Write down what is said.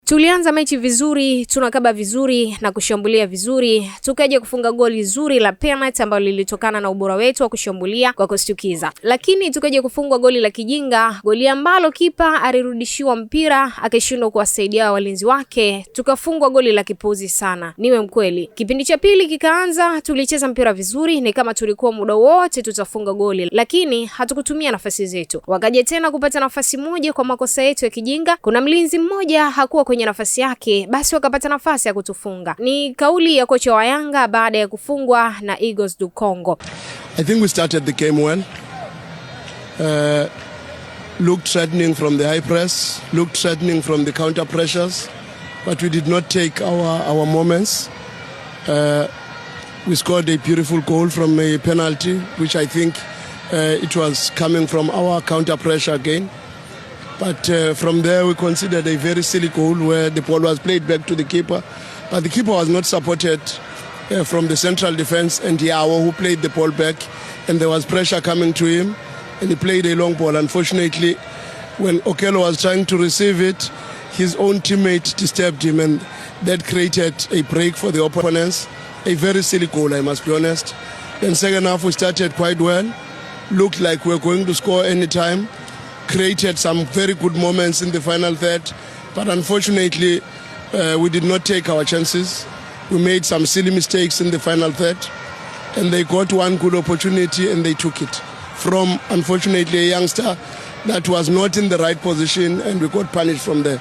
Tulianza mechi vizuri, tunakaba vizuri na kushambulia vizuri, tukaja kufunga goli zuri la penalty ambalo lilitokana na ubora wetu wa kushambulia kwa kushtukiza. Lakini tukaja kufungwa goli la kijinga, goli ambalo kipa alirudishiwa mpira akishindwa kuwasaidia walinzi wake, tukafungwa goli la kipuzi sana. Niwe mkweli. Kipindi cha pili kikaanza, tulicheza mpira vizuri, ni kama tulikuwa muda wote tutafunga goli, lakini hatukutumia nafasi zetu. Wakaja tena kupata nafasi moja kwa makosa yetu ya kijinga. Kuna mlinzi mmoja hakuwa kwenye nafasi yake, basi wakapata nafasi ya kutufunga. Ni kauli ya kocha wa Yanga baada ya kufungwa na Eagles du Congo. I think we started the game well. Looked threatening from the high press, looked threatening from the counter pressures, but we did not take our moments. We scored a beautiful goal from a penalty, which I think it was coming from our counter pressure again. But from there we considered a very silly goal where the ball was played back to the keeper. But the keeper was not supported from the central defense and Yao, who played the ball back, and there was pressure coming to him and he played a long ball. Unfortunately, when Okello was trying to receive it, his own teammate disturbed him, and that created a break for the opponents. A very silly goal, I must be honest. Then second half we started quite well. Looked like we were going to score any time. Created some very good moments in the final third, but unfortunately we did not take our chances. We made some silly mistakes in the final third, and they got one good opportunity and they took it from, unfortunately, a youngster that was not in the right position, and we got punished from there.